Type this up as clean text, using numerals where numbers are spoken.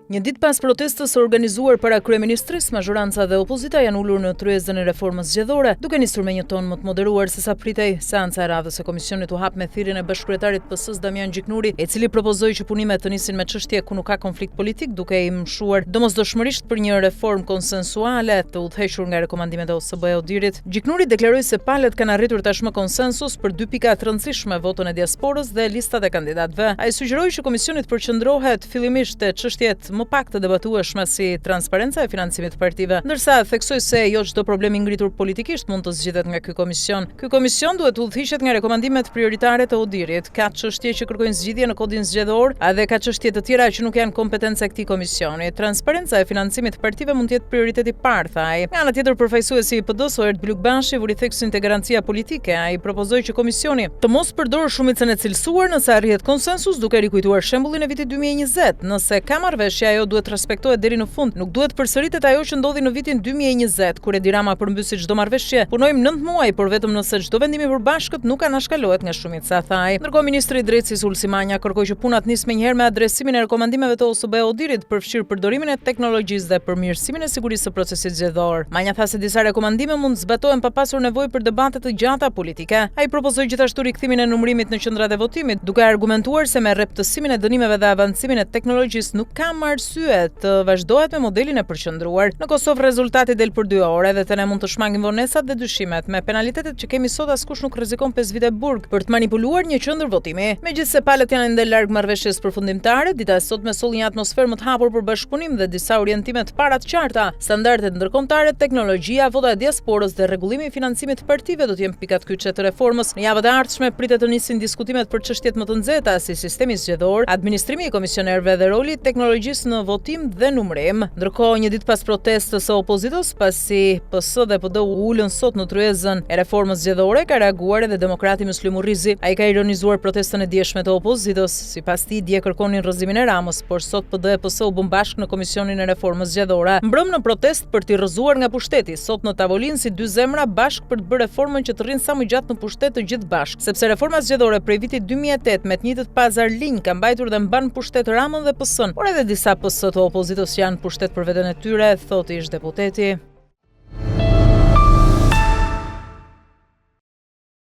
Një ditë pas protestës së organizuar para kryeministrisë, mazhoranca dhe opozita janë ulur në tryezën e reformës zgjedhore, duke nisur me një ton më të moderuar se sa pritej. Seanca e radhës e komisionit u hap me thirrjen e bashkëkryetarit PS-s Damian Gjiknuri, i cili propozoi që punimet të nisin me çështje ku nuk ka konflikt politik, duke i mshuar domosdoshmërisht për një reformë konsensuale të udhëhequr nga rekomandimet e OSBE-Odirit. Gjiknuri deklaroi se palët kanë arritur tashmë konsensus për 2 pika të rëndësishme: votën e diasporës dhe listat e kandidatëve. Ai sugjeroi që komisioni të përqendrohet fillimisht te çështjet më pak të debatueshme si transparenca e financimit të partive, ndërsa theksoi se jo çdo problem i ngritur politikisht mund të zgjidhet nga ky komision. Ky komision duhet të udhëhiqet nga rekomandimet prioritare të Odirit. Ka çështje që kërkojnë zgjidhje në kodin zgjedhor, edhe ka çështje të tjera që nuk janë kompetencë e këtij komisioni. Transparenca e financimit të partive mund të jetë prioriteti i parë, tha ai. Nga ana tjetër, përfaqësuesi i PD-s Erd Blukbashi vuri theksin te garancia politike. Ai propozoi që komisioni të mos përdorë shumicën e cilësuar nëse arrihet konsensus, duke rikujtuar shembullin e vitit 2020. Nëse ka marrëveshje, ajo duhet respektohet deri në fund. Nuk duhet përsëritet ajo që ndodhi në vitin 2020, kur Edi Rama përmbysi çdo marrëveshje. Punojmë 9 muaj, por vetëm nëse çdo vendim i përbashkët nuk anashkalohet nga shumica, tha ai. Ndërkohë, ministri i drejtësisë Ulsi Manja kërkoi që punat nis menjëherë me adresimin e rekomandimeve të OSBE-Odirit për fshir përdorimin e teknologjisë dhe përmirësimin e sigurisë së procesit zgjedhor. Manja tha se disa rekomandime mund zbatohen pa pasur nevojë për debate të gjata politike. Ai propozoi gjithashtu rikthimin e numërimit në qendrat e votimit, duke argumentuar se me rreptësimin e dënimeve dhe avancimin e teknologjisë nuk ka arsye të vazhdohet me modelin e përqendruar. Në Kosovë rezultati del për 2 orë dhe të ne mund të shmangin vonesat dhe dyshimet. Me penalitetet që kemi sot, askush nuk rrezikon 5 vite burg për të manipuluar një qendër votimi. Megjithse palët janë ende larg marrëveshjes përfundimtare, dita e sotme solli një atmosferë më të hapur për bashkëpunim dhe disa orientime të para të qarta. Standardet ndërkombëtare, teknologjia, vota e diasporës dhe rregullimi i financimit të partive do të jenë pikat kyçe të reformës. Në javët e ardhshme pritet të nisin diskutimet për çështjet më të nxehta si sistemi zgjedhor, administrimi i komisionerëve dhe roli i teknologjisë në votim dhe numërim. Ndërkohë, një ditë pas protestës së opozitës, pasi PS dhe PD u ulën sot në tryezën e reformës zgjedhore, ka reaguar edhe demokrati Muslim Urrizi. Ai ka ironizuar protestën e dieshme të opozitës. Sipas tij, dje kërkonin rrëzimin e Ramës, por sot PD e PS u bën bashkë në komisionin e reformës zgjedhore. Mbrëm në protest për t'i rrëzuar nga pushteti. Sot në tavolinë si 2 zemra bashkë për të bërë reformën që të rrinë sa më gjatë në pushtet të gjithë bashkë, sepse reforma zgjedhore prej vitit 2008 me të njëjtët pazar linj ka mbajtur dhe mban pushtet Ramën dhe PS-n, por edhe disa PS të opozitës janë pushtet për veten e tyre, thotë ish deputeti.